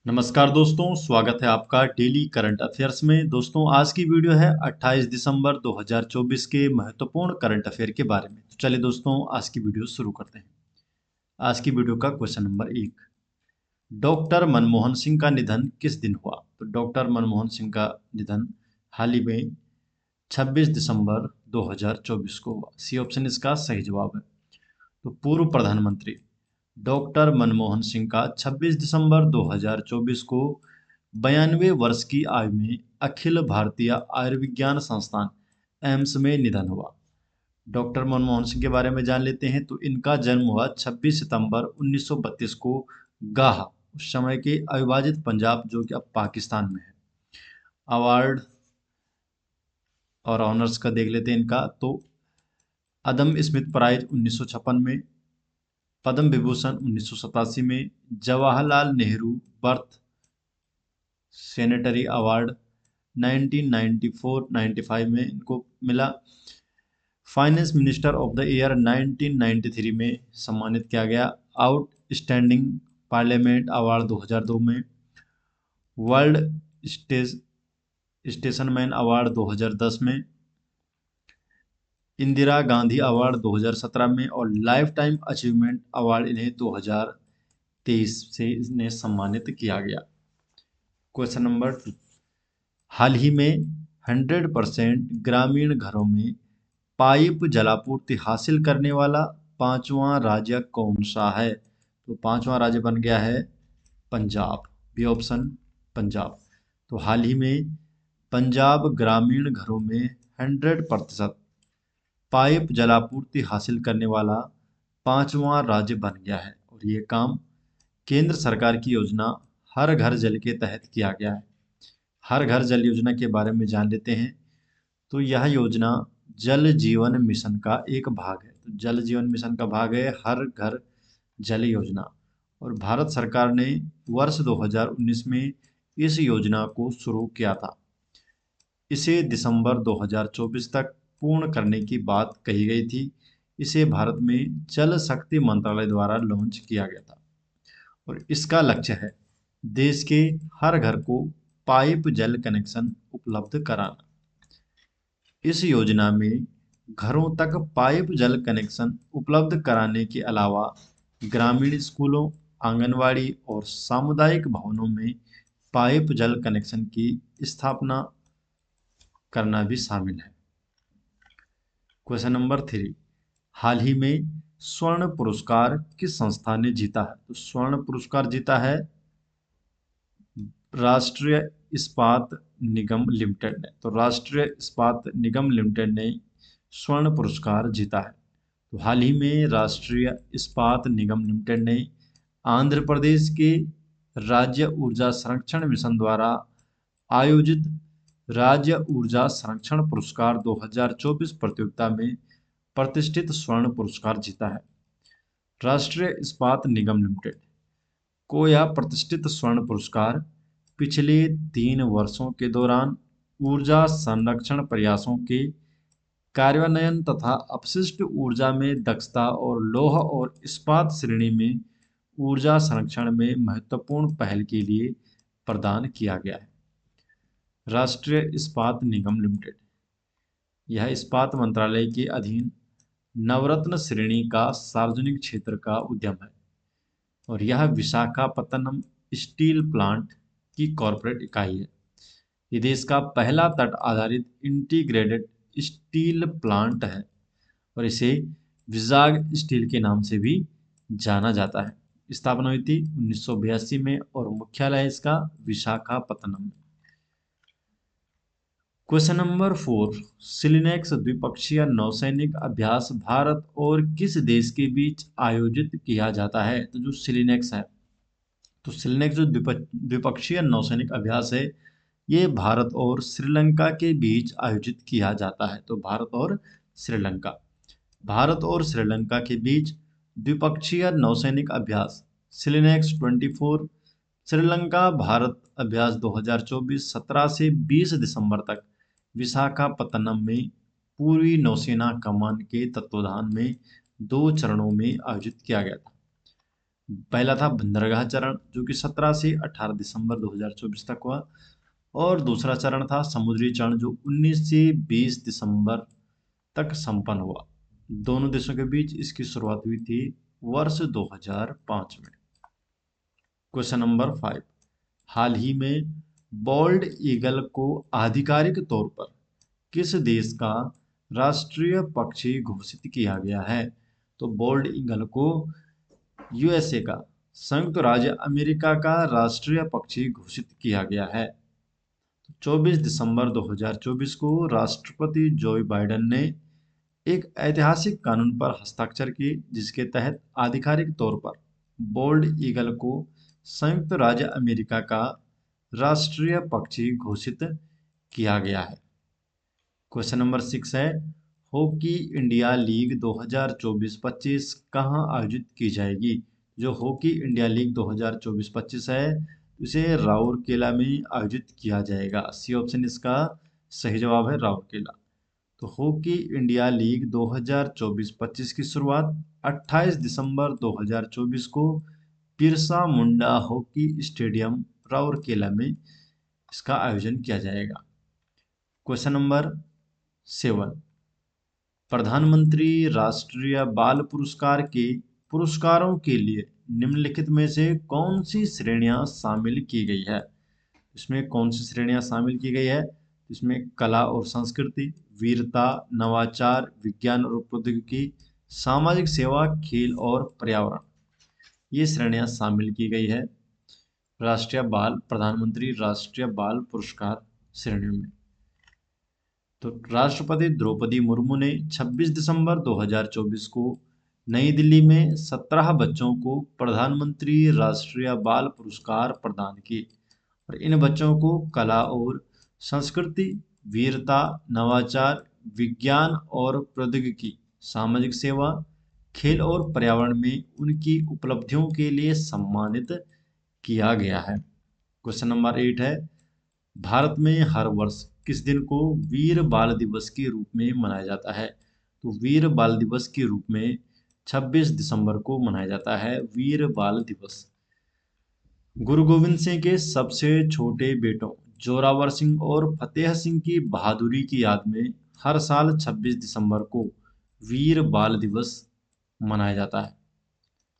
नमस्कार दोस्तों, स्वागत है आपका डेली करंट अफेयर्स में। दोस्तों, आज की वीडियो है 28 दिसंबर 2024 के महत्वपूर्ण करंट अफेयर के बारे में। तो चलिए दोस्तों, आज की वीडियो शुरू करते हैं। आज की वीडियो का question number 1, doctor Manmohan Singh का निधन किस दिन हुआ? तो डॉक्टर मनमोहन सिंह का निधन हाल ही में 26 दिसंबर 2024 को हुआ। सी ऑप्शन इसका सही जवाब है। तो पूर्व प्रधानमंत्री डॉक्टर मनमोहन सिंह का 26 दिसंबर 2024 को 92 वर्ष की आयु में अखिल भारतीय आयुर्विज्ञान संस्थान एम्स में निधन हुआ। डॉक्टर मनमोहन सिंह के बारे में जान लेते हैं। तो इनका जन्म हुआ 26 सितंबर 1932 को गाह, उस समय के अविभाजित पंजाब, जो कि अब पाकिस्तान में है। अवार्ड और ऑनर्स का देख लेते हैं इनका। तो अदम स्मिथ प्राइज 1956 में, पद्म विभूषण 1987 में, Jawaharlal Nehru birth sanitary award 1994-95 में इनको मिला। Finance minister of the year 1993 में सम्मानित किया गया। आउटस्टैंडिंग पार्लियामेंट अवार्ड 2002 में, वर्ल्ड स्टेशनमैन अवार्ड 2010 में, इंदिरा गांधी अवार्ड 2017 में और लाइफ टाइम अचीवमेंट अवार्ड इन्हें 2023 से इन्हें सम्मानित किया गया। क्वेश्चन नंबर 2, हाल ही में 100% ग्रामीण घरों में पाइप जलापूर्ति हासिल करने वाला पांचवां राज्य कौन सा है? तो पांचवां राज्य बन गया है पंजाब। B option Punjab. तो हाल ही में पंजाब ग्रामीण घरों में 100% पाइप जलापूर्ति हासिल करने वाला पांचवां राज्य बन गया है और ये काम केंद्र सरकार की योजना हर घर जल के तहत किया गया है। हर घर जल योजना के बारे में जान लेते हैं। तो यह योजना जल जीवन मिशन का एक भाग है। तो जल जीवन मिशन का भाग है हर घर जल योजना, और भारत सरकार ने वर्ष 2019 में इस योजना को शुरू किया था। इसे दिसंबर 2024 तक पूर्ण करने की बात कही गई थी। इसे भारत में जल शक्ति मंत्रालय द्वारा लॉन्च किया गया था और इसका लक्ष्य है देश के हर घर को पाइप जल कनेक्शन उपलब्ध कराना। इस योजना में घरों तक पाइप जल कनेक्शन उपलब्ध कराने के अलावा ग्रामीण स्कूलों, आंगनवाड़ी और सामुदायिक भवनों में पाइप जल कनेक्शन की स्थापना करना भी शामिल है। क्वेश्चन नंबर 3, हाल ही में स्वर्ण पुरस्कार किस संस्था ने जीता है? तो स्वर्ण पुरस्कार जीता है राष्ट्रीय इस्पात निगम लिमिटेड ने। तो राष्ट्रीय इस्पात निगम लिमिटेड ने स्वर्ण पुरस्कार जीता है। तो हाल ही में राष्ट्रीय इस्पात निगम लिमिटेड ने आंध्र प्रदेश के राज्य ऊर्जा संरक्षण मिशन द्वारा आयोजित राज्य ऊर्जा संरक्षण पुरस्कार 2024 प्रतियोगिता में प्रतिष्ठित स्वर्ण पुरस्कार जीता है। राष्ट्रीय इस्पात निगम लिमिटेड को यह प्रतिष्ठित स्वर्ण पुरस्कार पिछले 3 वर्षों के दौरान ऊर्जा संरक्षण प्रयासों के कार्यान्वयन तथा अपशिष्ट ऊर्जा में दक्षता और लौह और इस्पात श्रेणी में ऊर्जा संरक्षण में महत्वपूर्ण पहल के लिए प्रदान किया गया है। राष्ट्रीय इस्पात निगम लिमिटेड यह इस्पात मंत्रालय के अधीन नवरत्न श्रेणी का सार्वजनिक क्षेत्र का उद्यम है और यह विशाखापत्तनम स्टील प्लांट की कॉरपोरेट इकाई है। ये देश का पहला तट आधारित इंटीग्रेटेड स्टील प्लांट है और इसे विजाग स्टील के नाम से भी जाना जाता है। स्थापना हुई थी 1982 में और मुख्यालय इसका विशाखापत्तनम में। क्वेश्चन नंबर 4, सिलिनेक्स द्विपक्षीय नौसैनिक अभ्यास भारत और किस देश के बीच आयोजित किया जाता है? तो जो सिलिनेक्स है, तो सिलिनेक्स जो द्विपक्षीय नौसैनिक अभ्यास है, ये भारत और श्रीलंका के बीच आयोजित किया जाता है। तो भारत और श्रीलंका के बीच द्विपक्षीय नौसैनिक अभ्यास सिलिनेक्स 24 श्रीलंका भारत अभ्यास 2024 17 से 20 दिसंबर तक विशाखापत्तनम में पूर्वी नौसेना कमान के तत्वाधान में 2 चरणों में आयोजित किया गया था। पहला था बंदरगाह चरण जो कि 17 से 18 दिसंबर 2024 तक हुआ, और दूसरा चरण था समुद्री चरण जो 19 से 20 दिसंबर तक संपन्न हुआ। दोनों देशों के बीच इसकी शुरुआत हुई थी वर्ष 2005 में। क्वेश्चन नंबर 5, हाल ही में बॉल्ड ईगल को आधिकारिक तौर पर किस देश का राष्ट्रीय पक्षी घोषित किया गया है? तो बॉल्ड ईगल को यूएसए का, संयुक्त राज्य अमेरिका का राष्ट्रीय पक्षी घोषित किया गया है। 24 दिसंबर 2024 को राष्ट्रपति जो बाइडेन ने एक ऐतिहासिक कानून पर हस्ताक्षर किए जिसके तहत आधिकारिक तौर पर बॉल्ड ईगल को संयुक्त राज्य अमेरिका का राष्ट्रीय पक्षी घोषित किया गया है। क्वेश्चन नंबर 6 है, हॉकी इंडिया लीग 2024-25 कहाँ आयोजित की जाएगी? जो हॉकी इंडिया लीग 2024-25 है इसे राउरकेला में आयोजित किया जाएगा। सी ऑप्शन इसका सही जवाब है, राउरकेला। तो हॉकी इंडिया लीग 2024-25 की शुरुआत 28 दिसंबर 2024 को बिरसा मुंडा हॉकी स्टेडियम राउरकेला में इसका आयोजन किया जाएगा। क्वेश्चन नंबर 7, प्रधानमंत्री राष्ट्रीय बाल पुरस्कार के पुरस्कारों के लिए निम्नलिखित में से कौन सी श्रेणियां शामिल की गई है? इसमें कौन सी श्रेणियां शामिल की गई है? इसमें कला और संस्कृति, वीरता, नवाचार, विज्ञान और प्रौद्योगिकी, सामाजिक सेवा, खेल और पर्यावरण, ये श्रेणियां शामिल की गई है प्रधानमंत्री राष्ट्रीय बाल पुरस्कार श्रेणियों में। तो राष्ट्रपति द्रौपदी मुर्मू ने 26 दिसंबर 2024 को नई दिल्ली में 17 बच्चों को प्रधानमंत्री राष्ट्रीय बाल पुरस्कार प्रदान किए और इन बच्चों को कला और संस्कृति, वीरता, नवाचार, विज्ञान और प्रौद्योगिकी, सामाजिक सेवा, खेल और पर्यावरण में उनकी उपलब्धियों के लिए सम्मानित किया गया है। क्वेश्चन नंबर 8 है, भारत में हर वर्ष किस दिन को वीर बाल दिवस के रूप में मनाया जाता है? तो वीर बाल दिवस के रूप में 26 दिसंबर को मनाया जाता है वीर बाल दिवस। गुरु गोविंद सिंह के सबसे छोटे बेटों जोरावर सिंह और फतेह सिंह की बहादुरी की याद में हर साल 26 दिसंबर को वीर बाल दिवस मनाया जाता है।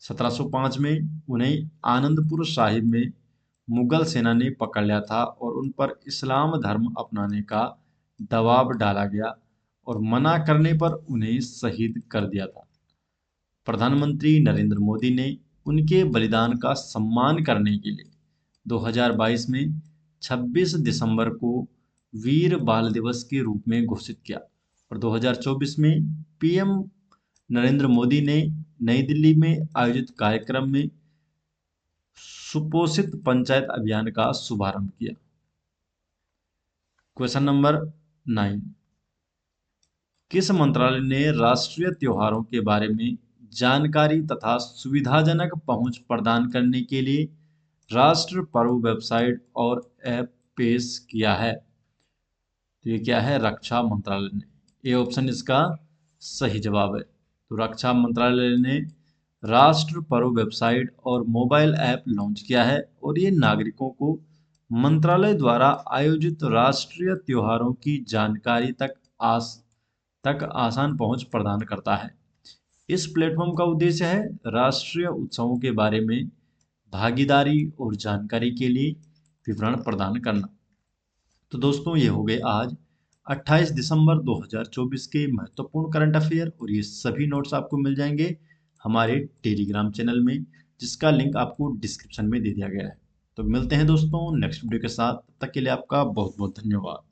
1705 में उन्हें आनंदपुर साहिब में मुगल सेना ने पकड़ लिया था और उन पर इस्लाम धर्म अपनाने का दबाव डाला गया और मना करने पर उन्हें शहीद कर दिया था। प्रधानमंत्री नरेंद्र मोदी ने उनके बलिदान का सम्मान करने के लिए 2022 में 26 दिसंबर को वीर बाल दिवस के रूप में घोषित किया और 2024 में पीएम नरेंद्र मोदी ने नई दिल्ली में आयोजित कार्यक्रम में सुपोषित पंचायत अभियान का शुभारंभ किया। क्वेश्चन नंबर 9, किस मंत्रालय ने राष्ट्रीय त्योहारों के बारे में जानकारी तथा सुविधाजनक पहुंच प्रदान करने के लिए राष्ट्र पर्व वेबसाइट और ऐप पेश किया है? तो ये क्या है? रक्षा मंत्रालय ने। ए ऑप्शन इसका सही जवाब है। तो रक्षा मंत्रालय ने राष्ट्र पर्व वेबसाइट और मोबाइल ऐप लॉन्च किया है और ये नागरिकों को मंत्रालय द्वारा आयोजित राष्ट्रीय त्योहारों की जानकारी तक आसान पहुंच प्रदान करता है। इस प्लेटफॉर्म का उद्देश्य है राष्ट्रीय उत्सवों के बारे में भागीदारी और जानकारी के लिए विवरण प्रदान करना। तो दोस्तों ये हो गए आज 28 दिसंबर 2024 के महत्वपूर्ण करंट अफेयर और ये सभी नोट्स आपको मिल जाएंगे हमारे टेलीग्राम चैनल में जिसका लिंक आपको डिस्क्रिप्शन में दे दिया गया है। तो मिलते हैं दोस्तों नेक्स्ट वीडियो के साथ, तब तक के लिए आपका बहुत बहुत धन्यवाद।